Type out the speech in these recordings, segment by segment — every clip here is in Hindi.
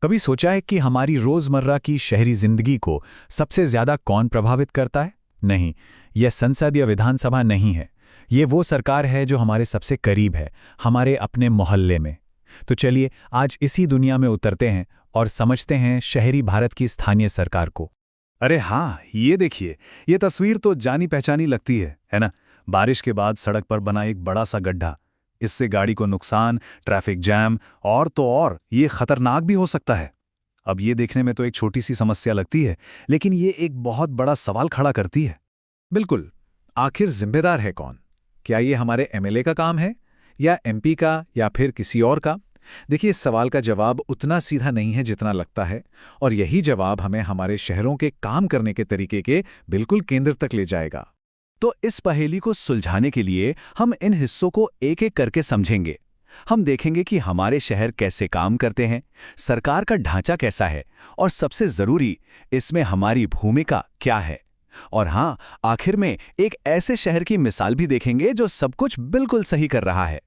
कभी सोचा है कि हमारी रोजमर्रा की शहरी जिंदगी को सबसे ज्यादा कौन प्रभावित करता है? नहीं, यह संसद या विधानसभा नहीं है। ये वो सरकार है जो हमारे सबसे करीब है, हमारे अपने मोहल्ले में। तो चलिए आज इसी दुनिया में उतरते हैं और समझते हैं शहरी भारत की स्थानीय सरकार को। अरे हाँ, ये देखिए, ये तस्वीर तो जानी पहचानी लगती है ना? बारिश के बाद सड़क पर बना एक बड़ा सा गड्ढा। इससे गाड़ी को नुकसान, ट्रैफिक जैम और तो और ये खतरनाक भी हो सकता है। अब ये देखने में तो एक छोटी सी समस्या लगती है, लेकिन ये एक बहुत बड़ा सवाल खड़ा करती है। बिल्कुल। आखिर जिम्मेदार है कौन? क्या ये हमारे एमएलए का काम है, या एमपी का, या फिर किसी और का? देखिए, इस सवाल का जवाब उतना सीधा नहीं है जितना लगता है, और यही जवाब हमें हमारे शहरों के काम करने के तरीके के बिल्कुल केंद्र तक ले जाएगा। तो इस पहेली को सुलझाने के लिए हम इन हिस्सों को एक एक करके समझेंगे। हम देखेंगे कि हमारे शहर कैसे काम करते हैं, सरकार का ढांचा कैसा है, और सबसे जरूरी, इसमें हमारी भूमिका क्या है। और हाँ, आखिर में एक ऐसे शहर की मिसाल भी देखेंगे जो सब कुछ बिल्कुल सही कर रहा है।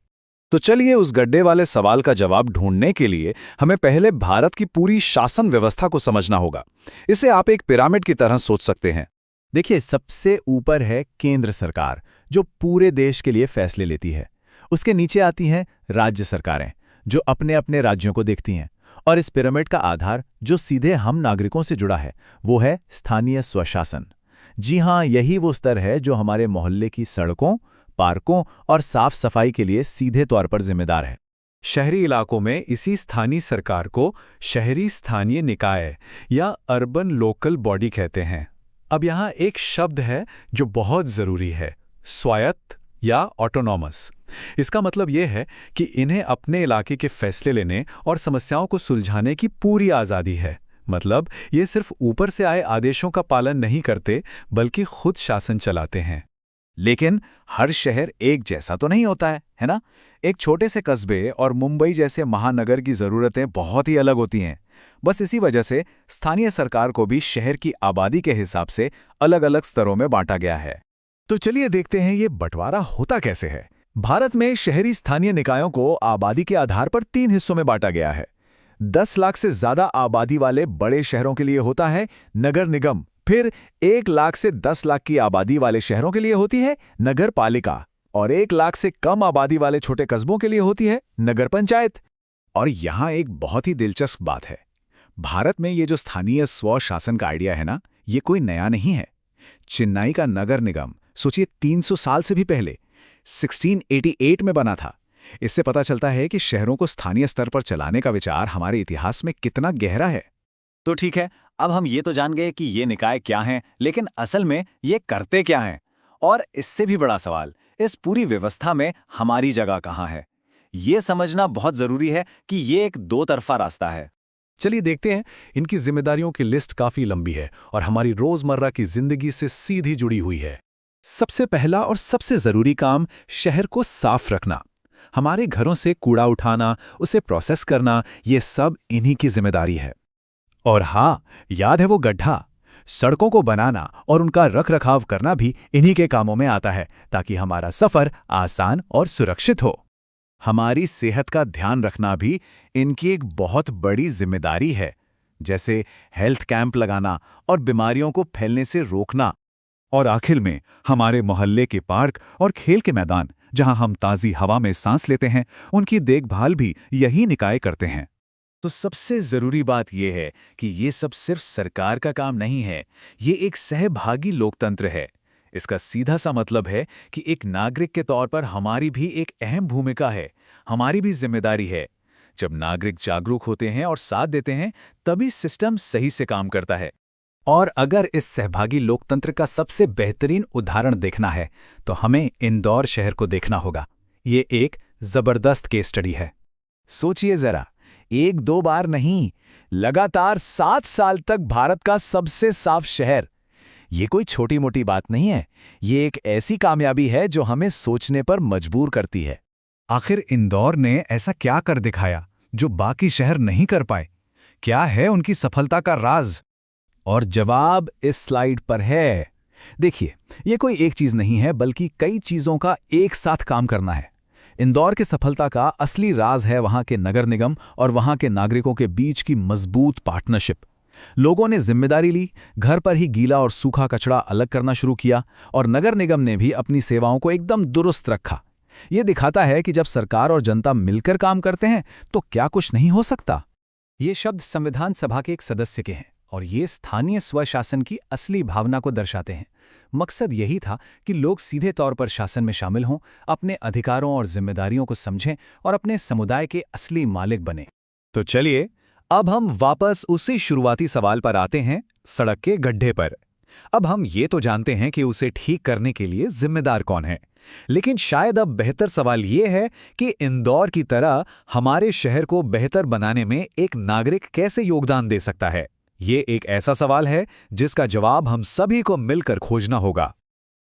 तो चलिए, उस गड्ढे वाले सवाल का जवाब ढूंढने के लिए हमें पहले भारत की पूरी शासन व्यवस्था को समझना होगा। इसे आप एक पिरामिड की तरह सोच सकते हैं। देखिए, सबसे ऊपर है केंद्र सरकार, जो पूरे देश के लिए फैसले लेती है। उसके नीचे आती हैं राज्य सरकारें, जो अपने अपने राज्यों को देखती हैं। और इस पिरामिड का आधार, जो सीधे हम नागरिकों से जुड़ा है, वो है स्थानीय स्वशासन। जी हाँ, यही वो स्तर है जो हमारे मोहल्ले की सड़कों, पार्कों और साफ सफाई के लिए सीधे तौर पर जिम्मेदार है। शहरी इलाकों में इसी स्थानीय सरकार को शहरी स्थानीय निकाय या अर्बन लोकल बॉडी कहते हैं। अब यहाँ एक शब्द है जो बहुत जरूरी है, स्वायत्त या ऑटोनॉमस। इसका मतलब यह है कि इन्हें अपने इलाके के फैसले लेने और समस्याओं को सुलझाने की पूरी आज़ादी है। मतलब ये सिर्फ ऊपर से आए आदेशों का पालन नहीं करते, बल्कि खुद शासन चलाते हैं। लेकिन हर शहर एक जैसा तो नहीं होता है ना? एक छोटे से कस्बे और मुंबई जैसे महानगर की ज़रूरतें बहुत ही अलग होती हैं। बस इसी वजह से स्थानीय सरकार को भी शहर की आबादी के हिसाब से अलग अलग स्तरों में बांटा गया है। तो चलिए देखते हैं ये बंटवारा होता कैसे है। भारत में शहरी स्थानीय निकायों को आबादी के आधार पर 3 हिस्सों में बांटा गया है। 10 लाख से ज्यादा आबादी वाले बड़े शहरों के लिए होता है नगर निगम। फिर 1 लाख से 10 लाख की आबादी वाले शहरों के लिए होती है नगर पालिका, और 1 लाख से कम आबादी वाले छोटे कस्बों के लिए होती है नगर पंचायत। और यहाँ एक बहुत ही दिलचस्प बात है। भारत में ये जो स्थानीय स्व शासन का आइडिया है ना, ये कोई नया नहीं है। चेन्नई का नगर निगम सोचिए 300 साल से भी पहले 1688 में बना था। इससे पता चलता है कि शहरों को स्थानीय स्तर पर चलाने का विचार हमारे इतिहास में कितना गहरा है। तो ठीक है, अब हम ये तो जान गए कि ये निकाय क्या हैं, लेकिन असल में ये करते क्या हैं? और इससे भी बड़ा सवाल, इस पूरी व्यवस्था में हमारी जगह कहाँ है? ये समझना बहुत जरूरी है कि ये एक दो तरफा रास्ता है। चलिए देखते हैं। इनकी जिम्मेदारियों की लिस्ट काफी लंबी है और हमारी रोजमर्रा की जिंदगी से सीधी जुड़ी हुई है। सबसे पहला और सबसे जरूरी काम, शहर को साफ रखना। हमारे घरों से कूड़ा उठाना, उसे प्रोसेस करना, ये सब इन्हीं की जिम्मेदारी है। और हाँ, याद है वो गड्ढा? सड़कों को बनाना और उनका रखरखाव करना भी इन्हीं के कामों में आता है, ताकि हमारा सफर आसान और सुरक्षित हो। हमारी सेहत का ध्यान रखना भी इनकी एक बहुत बड़ी जिम्मेदारी है, जैसे हेल्थ कैंप लगाना और बीमारियों को फैलने से रोकना। और आखिर में हमारे मोहल्ले के पार्क और खेल के मैदान, जहां हम ताज़ी हवा में सांस लेते हैं, उनकी देखभाल भी यही निकाय करते हैं। तो सबसे जरूरी बात यह है कि ये सब सिर्फ सरकार का काम नहीं है, ये एक सहभागी लोकतंत्र है। इसका सीधा सा मतलब है कि एक नागरिक के तौर पर हमारी भी एक अहम भूमिका है, हमारी भी जिम्मेदारी है। जब नागरिक जागरूक होते हैं और साथ देते हैं, तभी सिस्टम सही से काम करता है। और अगर इस सहभागी लोकतंत्र का सबसे बेहतरीन उदाहरण देखना है, तो हमें इंदौर शहर को देखना होगा। ये एक जबरदस्त केस स्टडी है। सोचिए जरा, 1-2 बार नहीं, लगातार 7 साल तक भारत का सबसे साफ शहर। ये कोई छोटी मोटी बात नहीं है, ये एक ऐसी कामयाबी है जो हमें सोचने पर मजबूर करती है। आखिर इंदौर ने ऐसा क्या कर दिखाया जो बाकी शहर नहीं कर पाए? क्या है उनकी सफलता का राज? और जवाब इस स्लाइड पर है। देखिए, ये कोई एक चीज नहीं है, बल्कि कई चीजों का एक साथ काम करना है। इंदौर की सफलता का असली राज है वहां के नगर निगम और वहां के नागरिकों के बीच की मजबूत पार्टनरशिप। लोगों ने जिम्मेदारी ली, घर पर ही गीला और सूखा कचरा अलग करना शुरू किया और नगर निगम ने भी अपनी सेवाओं को एकदम दुरुस्त रखा। ये दिखाता है कि जब सरकार और जनता मिलकर काम करते हैं तो क्या कुछ नहीं हो सकता। ये शब्द संविधान सभा के एक सदस्य के हैं और ये स्थानीय स्वशासन की असली भावना को दर्शाते हैं। मकसद यही था कि लोग सीधे तौर पर शासन में शामिल हों, अपने अधिकारों और जिम्मेदारियों को समझें और अपने समुदाय के असली मालिक बने। तो चलिए अब हम वापस उसी शुरुआती सवाल पर आते हैं, सड़क के गड्ढे पर। अब हम ये तो जानते हैं कि उसे ठीक करने के लिए जिम्मेदार कौन है, लेकिन शायद अब बेहतर सवाल ये है कि इंदौर की तरह हमारे शहर को बेहतर बनाने में एक नागरिक कैसे योगदान दे सकता है। ये एक ऐसा सवाल है जिसका जवाब हम सभी को मिलकर खोजना होगा।